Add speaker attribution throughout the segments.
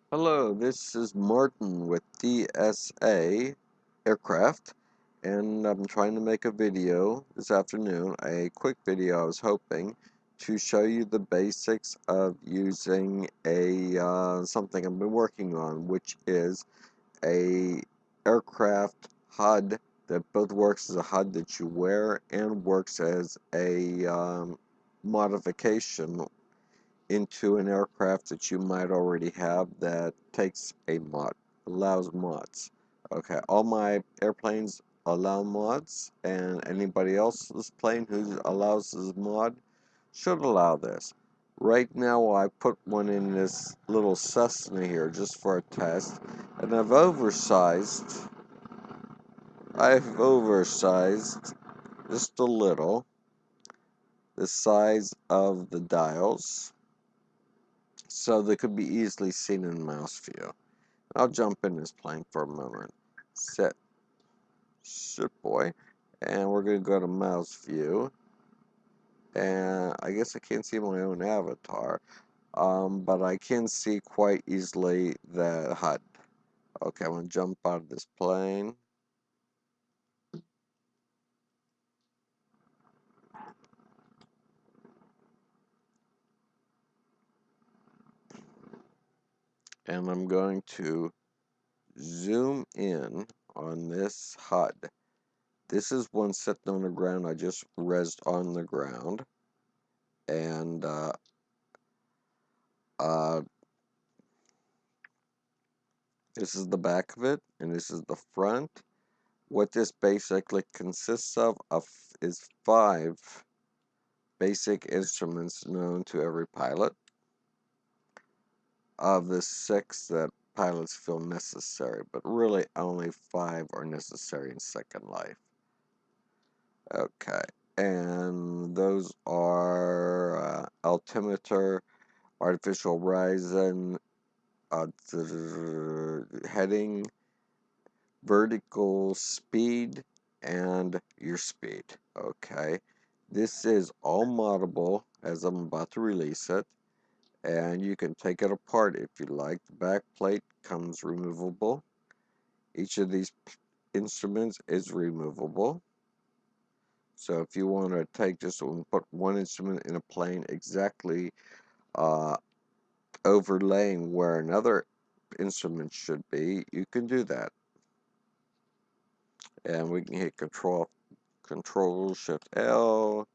Speaker 1: Hello, this is Martin with DSA Aircraft, and I'm trying to make a video this afternoon, a quick video I was hoping to show you the basics of using a something I've been working on, which is a aircraft HUD that both works as a HUD that you wear and works as a modification into an aircraft that you might already have that takes a mod, allows mods. Okay, all my airplanes allow mods, and anybody else's plane who allows this mod should allow this. Right now, I put one in this little Cessna here just for a test, and I've oversized just a little the size of the dials so they could be easily seen in mouse view. I'll jump in this plane for a moment. Set, ship boy, and we're going to go to mouse view. And I guess I can't see my own avatar, but I can see quite easily the HUD. Okay, I'm going to jump out of this plane. And I'm going to zoom in on this HUD. This is one sitting on the ground. I just rezzed on the ground. And uh, this is the back of it, and this is the front. What this basically consists of is 5 basic instruments known to every pilot, of the 6 that pilots feel necessary, but really only 5 are necessary in Second Life. Okay, and those are altimeter, artificial horizon, heading, vertical speed, and your speed. Okay, this is all moddable as I'm about to release it, and you can take it apart if you like. The back plate comes removable. Each of these instruments is removable. So if you want to take just put one instrument in a plane exactly uh, overlaying where another instrument should be, you can do that. And we can hit Control Shift L,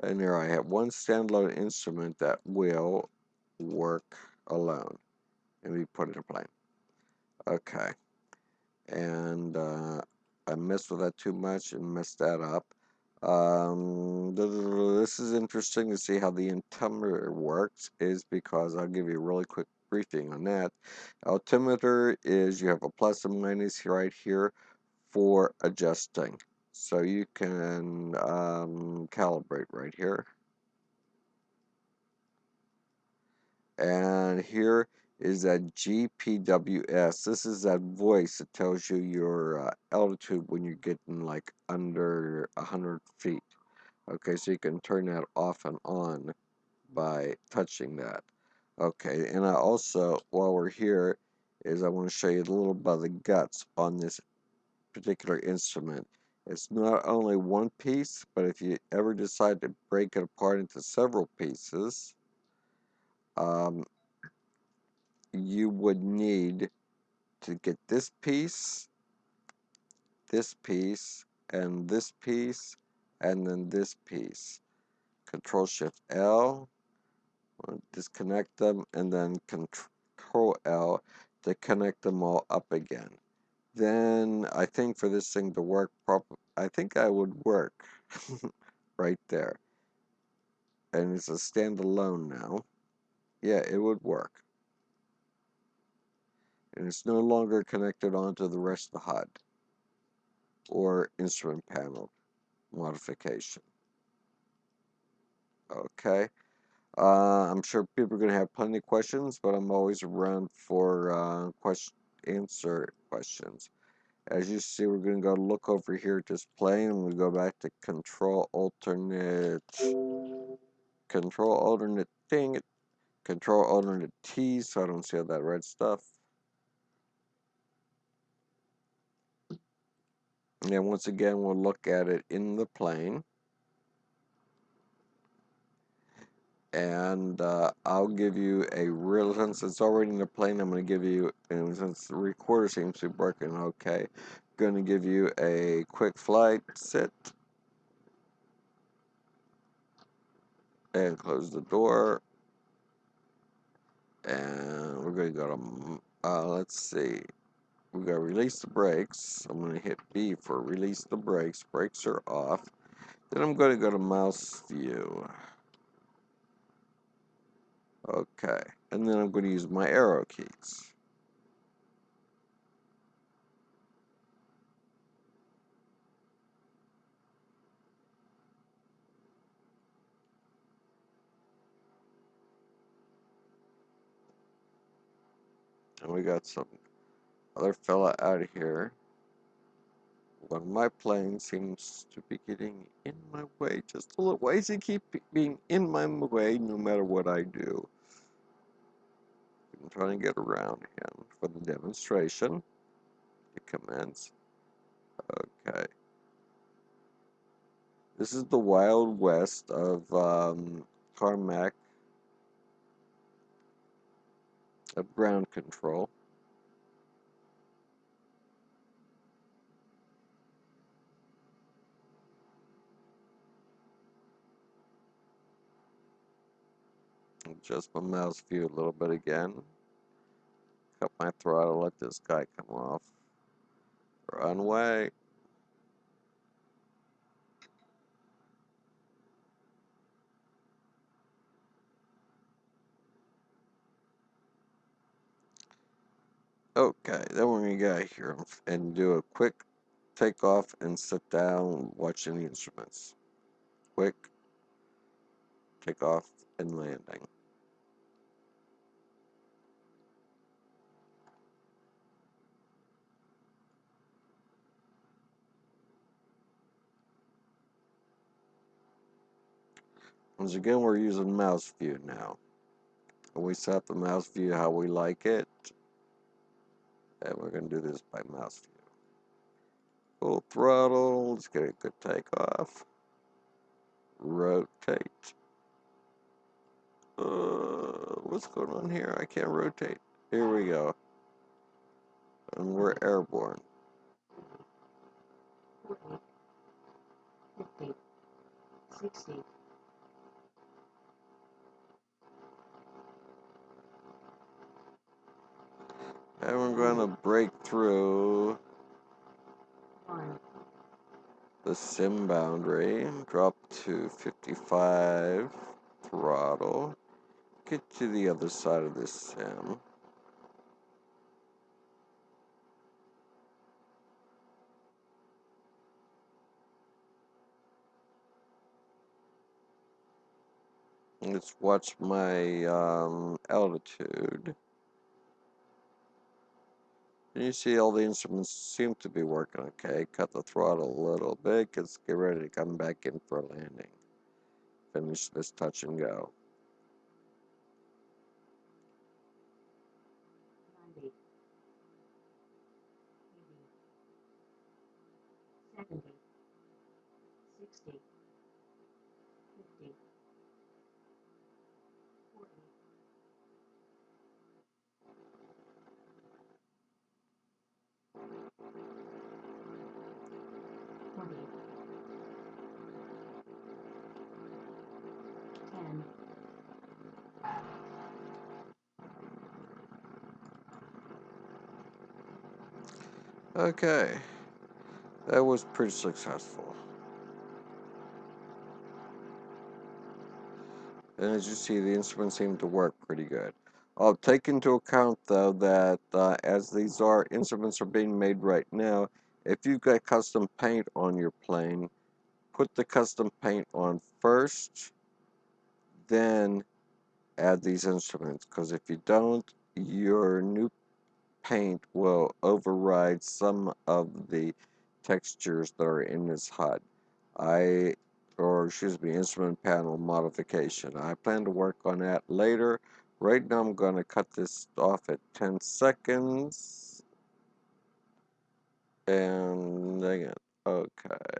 Speaker 1: and there I have one standalone instrument that will work alone. And we put it in plane. Okay, and I messed with that too much and messed that up. This is interesting to see how the altimeter works, is because I'll give you a really quick briefing on that. Altimeter is you have a plus and minus right here for adjusting. So you can calibrate right here. And here is that GPWS. This is that voice that tells you your altitude when you're getting like under 100 feet. Okay, so you can turn that off and on by touching that. Okay, and I also, while we're here, is I want to show you a little bit of the guts on this particular instrument. It's not only one piece, but if you ever decide to break it apart into several pieces, um, you would need to get this piece, and this piece, and then this piece. Control Shift L, disconnect them, and then Control L to connect them all up again. Then I think for this thing to work properly, I think I would work right there. And it's a standalone now. Yeah, it would work. And it's no longer connected onto the rest of the HUD or instrument panel modification. Okay. I'm sure people are going to have plenty of questions, but I'm always around for answer questions. As you see, we're going to go look over here at this plane, and we go back to control alternate, dang it, Control Alt and T so I don't see all that red stuff. And then once again, we'll look at it in the plane. And I'll give you a real, since it's already in the plane, I'm going to give you, and since the recorder seems to be working okay, going to give you a quick flight, sit, and close the door. And we're going to go to, let's see, we're going to release the brakes. I'm going to hit B for release the brakes. Brakes are off. Then I'm going to go to mouse view. Okay. And then I'm going to use my arrow keys. And we got some other fella out of here. One of my planes seems to be getting in my way just a little. Why does he keep being in my way no matter what I do? I'm trying to get around him for the demonstration. It commence. Okay. This is the Wild West of tarmac of ground control. Adjust my mouse view a little bit again. Cut my throttle, let this guy come off. Runway. Okay, then we're gonna get here and do a quick takeoff and sit down watching the instruments. Quick takeoff and landing. Once again, we're using mouse view now. And we set the mouse view how we like it. And we're gonna do this by mouse view. Full throttle, let's get a good takeoff. Rotate. What's going on here? I can't rotate. Here we go. And we're airborne.
Speaker 2: 40, 50, 60.
Speaker 1: And we're gonna break through the sim boundary, drop to 55, throttle, get to the other side of this sim. Let's watch my altitude. And you see all the instruments seem to be working okay. Cut the throttle a little bit. Let's get ready to come back in for a landing. Finish this touch and go.
Speaker 2: 90, 80, 70, 60, 50, 40, 20, 10.
Speaker 1: Okay, that was pretty successful. And as you see, the instruments seem to work pretty good. I'll take into account, though, that as these instruments are being made right now, if you've got custom paint on your plane, put the custom paint on first, then add these instruments. Because if you don't, your new paint will override some of the textures that are in this HUD. Or excuse me, instrument panel modification. I plan to work on that later, Right now I'm gonna cut this off at 10 seconds. And dang it. Okay.